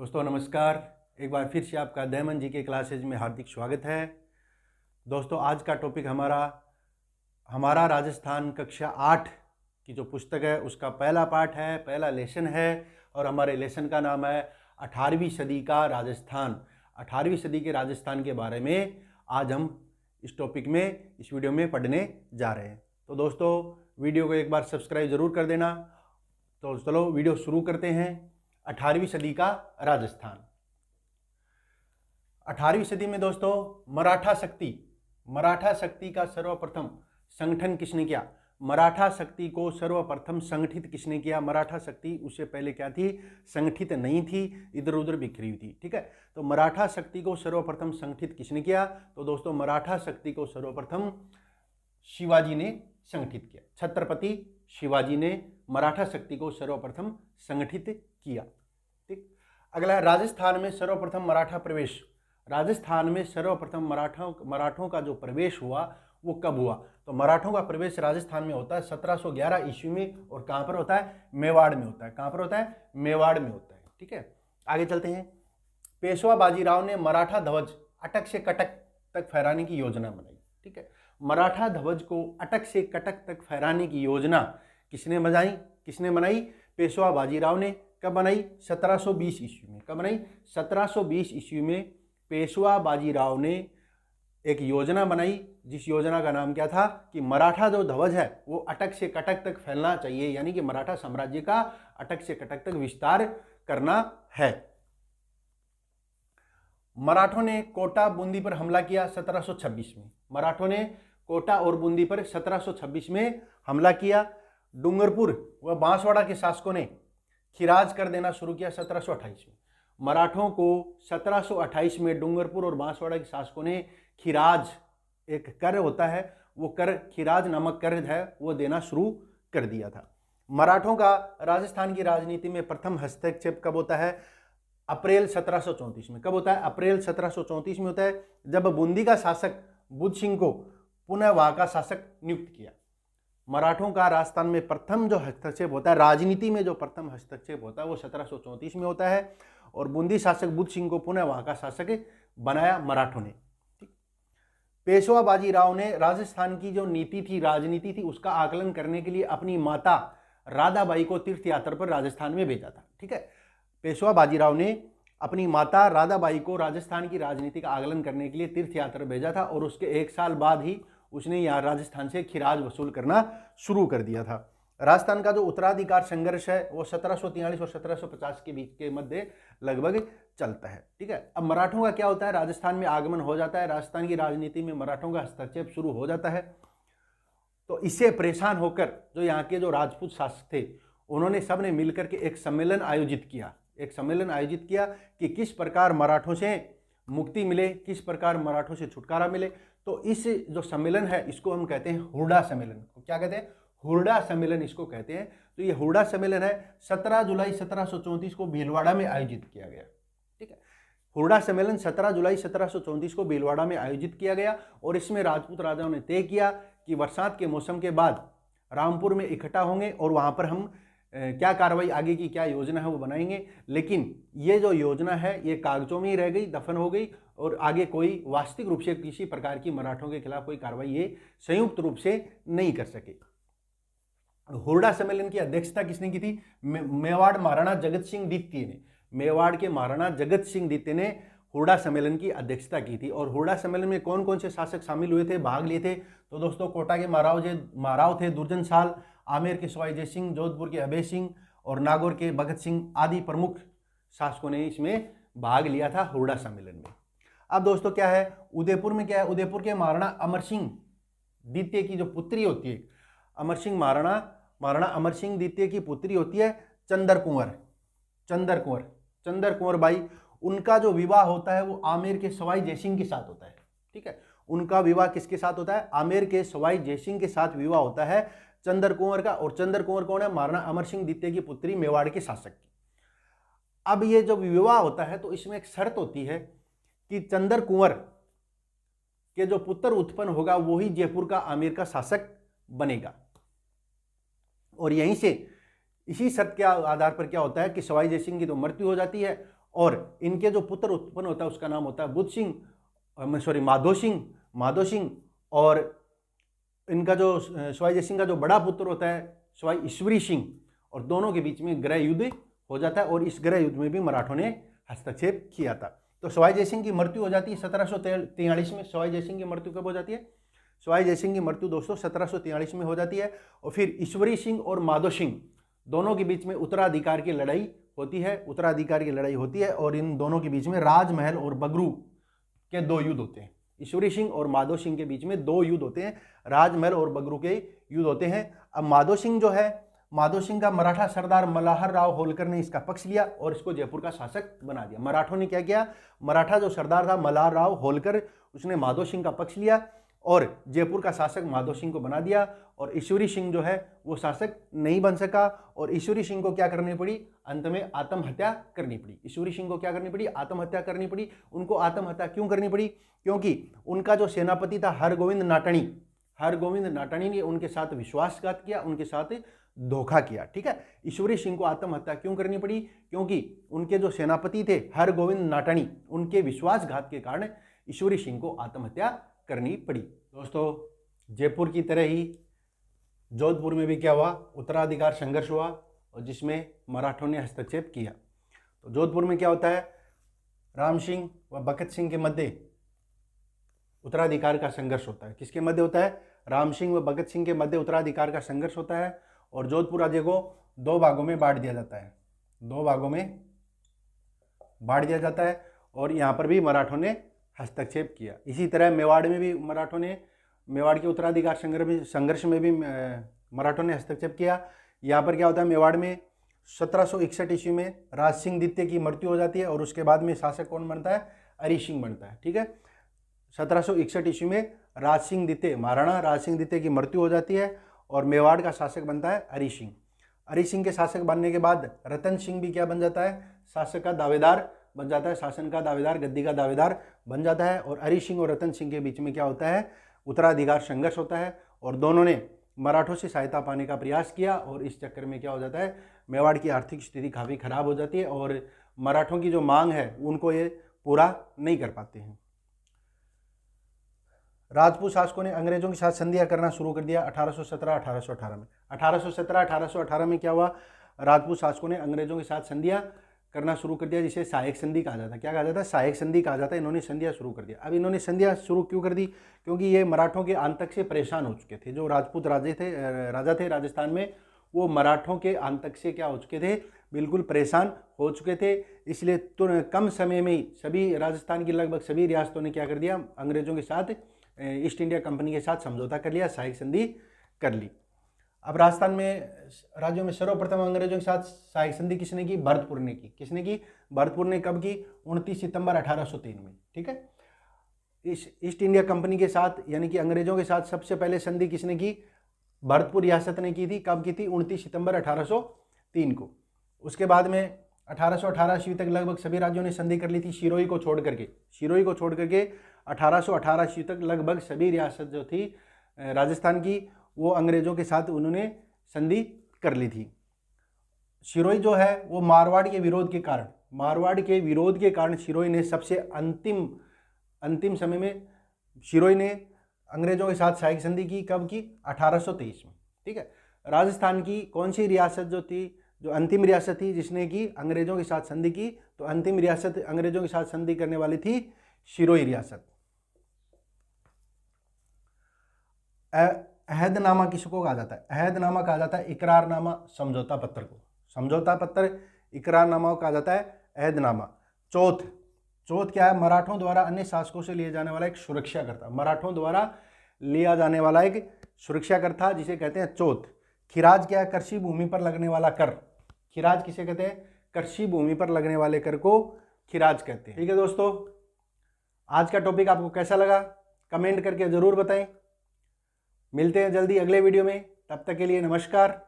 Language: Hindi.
दोस्तों नमस्कार। एक बार फिर से आपका दयामन जी के क्लासेज में हार्दिक स्वागत है। दोस्तों आज का टॉपिक हमारा राजस्थान कक्षा 8 की जो पुस्तक है उसका पहला पार्ट है, पहला लेसन है और हमारे लेसन का नाम है 18वीं सदी का राजस्थान। 18वीं सदी के राजस्थान के बारे में आज हम इस टॉपिक में इस वीडियो में पढ़ने जा रहे हैं। तो दोस्तों वीडियो को एक बार सब्सक्राइब ज़रूर कर देना। तो चलो वीडियो शुरू करते हैं। 18वीं सदी का राजस्थान। 18वीं सदी में दोस्तों मराठा शक्ति का सर्वप्रथम संगठन किसने किया? मराठा शक्ति को सर्वप्रथम संगठित किसने किया? मराठा शक्ति उससे पहले क्या थी? संगठित नहीं थी, इधर उधर बिखरी हुई थी। ठीक है, तो मराठा शक्ति को सर्वप्रथम संगठित किसने किया? तो दोस्तों मराठा शक्ति को सर्वप्रथम शिवाजी ने संगठित किया। छत्रपति शिवाजी ने मराठा शक्ति को सर्वप्रथम संगठित किया। ठीक, अगला है राजस्थान में सर्वप्रथम मराठा प्रवेश। राजस्थान में सर्वप्रथम मराठों का जो प्रवेश हुआ वो कब हुआ? तो मराठों का प्रवेश राजस्थान में होता है 1711 ईस्वी में। और कहाँ पर होता है? मेवाड़ में होता है। कहाँ पर होता है? मेवाड़ में होता है। ठीक है, आगे चलते हैं। पेशवा बाजीराव ने मराठा ध्वज अटक से कटक तक फहराने की योजना बनाई। ठीक है, मराठा ध्वज को अटक से कटक तक फहराने की योजना किसने बनाई? पेशवा बाजीराव ने। कब बनाई? 1720 ईस्वी में। कब बनाई? 1720 ईस्वी में पेशवा बाजीराव ने एक योजना बनाई, जिस योजना का नाम क्या था कि मराठा जो ध्वज है वो अटक से कटक तक फैलना चाहिए, यानी कि मराठा साम्राज्य का अटक से कटक तक विस्तार करना है। मराठों ने कोटा बूंदी पर हमला किया 1726 में। मराठों ने कोटा और बूंदी पर 1726 में हमला किया। डूंगरपुर व बांसवाड़ा के शासकों ने खिराज कर देना शुरू किया 1728 में। मराठों को 1728 में डूंगरपुर और बांसवाड़ा के शासकों ने खिराज, एक कर होता है वो कर, खिराज नामक कर है वो देना शुरू कर दिया था। मराठों का राजस्थान की राजनीति में प्रथम हस्तक्षेप कब होता है? अप्रैल 1734 में। कब होता है? अप्रैल 1734 में होता है, जब बूंदी का शासक बुद्ध सिंह को पुनः वहां का शासक नियुक्त किया। मराठों का राजस्थान में प्रथम जो हस्तक्षेप होता है, राजनीति में जो प्रथम हस्तक्षेप होता है वो 1734 में होता है और बूंदी शासक बुद्ध सिंह को पुनः वहां का शासक बनाया मराठों ने। पेशवा बाजीराव ने राजस्थान की जो नीति थी, राजनीति थी, उसका आकलन करने के लिए अपनी माता राधाबाई को तीर्थ यात्रा पर राजस्थान में भेजा था। ठीक है, पेशवा बाजीराव ने अपनी माता राधाबाई को राजस्थान की राजनीति का आकलन करने के लिए तीर्थ यात्रा भेजा था और उसके 1 साल बाद ही उसने यहाँ राजस्थान से खिराज वसूल करना शुरू कर दिया था। राजस्थान का जो उत्तराधिकार संघर्ष है वो 1743 और 1750 के बीच के मध्य लगभग चलता है। ठीक है, अब मराठों का क्या होता है? राजस्थान में आगमन हो जाता है, राजस्थान की राजनीति में मराठों का हस्तक्षेप शुरू हो जाता है। तो इससे परेशान होकर जो यहाँ के जो राजपूत शासक थे उन्होंने सबने मिलकर के एक सम्मेलन आयोजित किया कि किस प्रकार मराठों से मुक्ति मिले, किस प्रकार मराठों से छुटकारा मिले। तो इस जो सम्मेलन है इसको हम कहते हैं हुरडा सम्मेलन। क्या कहते हैं? हुरडा सम्मेलन इसको कहते हैं। तो ये हुरडा सम्मेलन है 17 जुलाई 1734 को भीलवाड़ा में आयोजित किया गया। ठीक है, हुरडा सम्मेलन 17 जुलाई 1734 को भीलवाड़ा में आयोजित किया गया और इसमें राजपूत राजाओं ने तय किया कि बरसात के मौसम के बाद रामपुर में इकट्ठा होंगे और वहां पर हम क्या कार्रवाई, आगे की क्या योजना है वो बनाएंगे। लेकिन ये जो योजना है ये कागजों में ही रह गई, दफन हो गई और आगे कोई वास्तविक रूप से किसी प्रकार की मराठों के खिलाफ कोई कार्रवाई ये संयुक्त रूप से नहीं कर सके। हुरडा सम्मेलन की अध्यक्षता किसने की थी? मेवाड़ महाराणा जगत सिंह द्वितीय ने। मेवाड़ के महाराणा जगत सिंह द्वितीय ने हुरडा सम्मेलन की अध्यक्षता की थी। और हुरडा सम्मेलन में कौन कौन से शासक शामिल हुए थे, भाग लिए थे? तो दोस्तों कोटा के महाराव थे दुर्जन साल, आमेर के सवाई जय सिंह, जोधपुर के अभय सिंह और नागौर के भगत सिंह आदि प्रमुख शासकों ने इसमें भाग लिया था हुरडा सम्मेलन में। अब दोस्तों क्या है उदयपुर में? क्या है उदयपुर के महाराणा अमर सिंह द्वितीय की जो पुत्री होती है, महाराणा अमर सिंह द्वितीय की पुत्री होती है चंदर कुंवर बाई। उनका जो विवाह होता है वो आमेर के सवाई जयसिंह के साथ होता है। ठीक है, उनका विवाह किसके साथ होता है? आमेर के सवाई जयसिंह के साथ विवाह होता है चंदर कुंवर का। और चंदर कुंवर कौन है? महाराणा अमर सिंह द्वितीय की पुत्री, मेवाड़ के शासक की। अब ये जो विवाह होता है तो इसमें एक शर्त होती है कि चंदर कुंवर के जो पुत्र उत्पन्न होगा वही जयपुर का आमेर का शासक बनेगा। और यहीं से इसी शर्त के आधार पर क्या होता है कि सवाई जयसिंह की तो मृत्यु हो जाती है और इनके जो पुत्र उत्पन्न होता है उसका नाम होता है बुध सिंह, माधो सिंह। और इनका जो सवाई जय सिंह का जो बड़ा पुत्र होता है सवाई ईश्वरी सिंह, और दोनों के बीच में गृह युद्ध हो जाता है और इस गृह युद्ध में भी मराठों ने हस्तक्षेप किया था। तो सवाई जय सिंह की मृत्यु हो जाती है 1743 में। सवाई जय सिंह की मृत्यु कब हो जाती है? सवाई जय सिंह की मृत्यु दोस्तों 1743 में हो जाती है। और फिर ईश्वरी सिंह और माधो सिंह दोनों के बीच में उत्तराधिकार की लड़ाई होती है, और इन दोनों के बीच में राजमहल और बगरू के 2 युद्ध होते हैं। ईश्वरी सिंह और माधो सिंह के बीच में 2 युद्ध होते हैं, राजमहल और बगरू के युद्ध होते हैं। अब माधो सिंह जो है, माधो सिंह का मराठा सरदार मल्हार राव होलकर ने इसका पक्ष लिया और इसको जयपुर का शासक बना दिया। मराठों ने क्या किया? मराठा जो सरदार था मल्हार राव होलकर, उसने माधो सिंह का पक्ष लिया और जयपुर का शासक माधो सिंह को बना दिया। और ईश्वरी सिंह जो है वो शासक नहीं बन सका और ईश्वरी सिंह को क्या करनी पड़ी? अंत में आत्महत्या करनी पड़ी। ईश्वरी सिंह को क्या करनी पड़ी? आत्महत्या करनी पड़ी। उनको आत्महत्या क्यों करनी पड़ी? क्योंकि उनका जो सेनापति था हरगोविंद नाटानी ने उनके साथ विश्वासघात किया, उनके साथ धोखा किया। ठीक है, ईश्वरी सिंह को आत्महत्या क्यों करनी पड़ी? क्योंकि उनके जो सेनापति थे हरगोविंद नाटानी, उनके विश्वासघात के कारण ईश्वरी सिंह को आत्महत्या करनी पड़ी। दोस्तों, जयपुर की तरह ही जोधपुर में भी क्या हुआ? उत्तराधिकार संघर्ष हुआ और जिसमें मराठों ने हस्तक्षेप किया। तो जोधपुर में क्या होता है? राम सिंह व बखत सिंह के मध्य उत्तराधिकार का संघर्ष होता है। किसके मध्य होता है? राम सिंह व भगत सिंह के मध्य उत्तराधिकार का संघर्ष होता है और जोधपुर राज्य को 2 भागों में बांट दिया जाता है। 2 भागों में बांट दिया जाता है और यहाँ पर भी मराठों ने हस्तक्षेप किया। इसी तरह मेवाड़ में भी मराठों ने, मेवाड़ के उत्तराधिकार संघर्ष में भी मराठों ने हस्तक्षेप किया। यहाँ पर क्या होता है? मेवाड़ में 1761 ईस्वी में राज सिंह द्वितीय की मृत्यु हो जाती है और उसके बाद में शासक कौन बनता है? हरि सिंह बनता है। ठीक है, 1761 ईस्वी में महाराणा राज सिंह द्वितीय की मृत्यु हो जाती है और मेवाड़ का शासक बनता है हरि सिंह। हरि सिंह के शासक बनने के बाद रतन सिंह भी क्या बन जाता है? शासक का दावेदार बन जाता है, शासन का दावेदार, गद्दी का दावेदार बन जाता है। और हरि सिंह और रतन सिंह के बीच में क्या होता है? उत्तराधिकार संघर्ष होता है और दोनों ने मराठों से सहायता पाने का प्रयास किया और इस चक्कर में क्या हो जाता है? मेवाड़ की आर्थिक स्थिति काफ़ी खराब हो जाती है और मराठों की जो मांग है उनको ये पूरा नहीं कर पाते हैं। राजपूत शासकों ने अंग्रेजों के साथ संधियां करना शुरू कर दिया 1817-1818 में। 1817-1818 में क्या हुआ? राजपूत शासकों ने अंग्रेजों के साथ संधियां करना शुरू कर दिया, जिसे सहायक संधि कहा जाता है। क्या कहा जाता है? सहायक संधि कहा जाता है। इन्होंने संधियां शुरू कर दिया। अब इन्होंने संधियां शुरू क्यों कर दी? क्योंकि ये मराठों के आतंक से परेशान हो चुके थे। जो राजपूत राजा थे राजस्थान में, वो मराठों के आतंक से क्या हो चुके थे? बिल्कुल परेशान हो चुके थे। इसलिए कम समय में ही सभी राजस्थान की लगभग सभी रियासतों ने क्या कर दिया? अंग्रेजों के साथ, ईस्ट इंडिया कंपनी के साथ समझौता कर लिया, सहायक संधि कर ली। अब राजस्थान में राज्यों में सर्वप्रथम अंग्रेजों के साथ सहायक संधि किसने की? भरतपुर ने की। किसने की? भरतपुर ने। कब की? 29 सितंबर 1803 में। ठीक है, इस ईस्ट इंडिया कंपनी के साथ यानी कि अंग्रेजों के साथ सबसे पहले संधि किसने की? भरतपुर रियासत ने की थी। कब की थी? 29 सितंबर 1803 को। उसके बाद में 1818 ईस्वी तक लगभग सभी राज्यों ने संधि कर ली थी, सिरोही को छोड़ करके। 1818 ईस्वी तक लगभग सभी रियासत जो थी राजस्थान की, वो अंग्रेजों के साथ उन्होंने संधि कर ली थी। सिरोही जो है वो मारवाड़ के विरोध के कारण सिरोही ने सबसे अंतिम समय में सिरोही ने अंग्रेजों के साथ सहायक संधि की। कब की? 1823 में। ठीक है, राजस्थान की कौन सी रियासत जो थी, जो अंतिम रियासत थी जिसने की अंग्रेजों के साथ संधि की? तो अंतिम रियासत अंग्रेजों के साथ संधि करने वाली थी सिरोही रियासत। अहदनामा किसको कहा जाता है? अहदनामा कहा जाता है इकरारनामा, समझौता पत्र को। समझौता पत्र, इकरारनामा को कहा जाता है अहदनामा। चौथ क्या है? मराठों द्वारा अन्य शासकों से लिए जाने वाला एक सुरक्षा करता, मराठों द्वारा लिया जाने वाला एक सुरक्षा कर था, जिसे कहते हैं चौथ। खिराज क्या है? कृषि भूमि पर लगने वाला कर। खिराज किसे कहते हैं? कृषि भूमि पर लगने वाले कर को खिराज कहते हैं। ठीक है दोस्तों, आज का टॉपिक आपको कैसा लगा कमेंट करके जरूर बताएं। मिलते हैं जल्दी अगले वीडियो में, तब तक के लिए नमस्कार।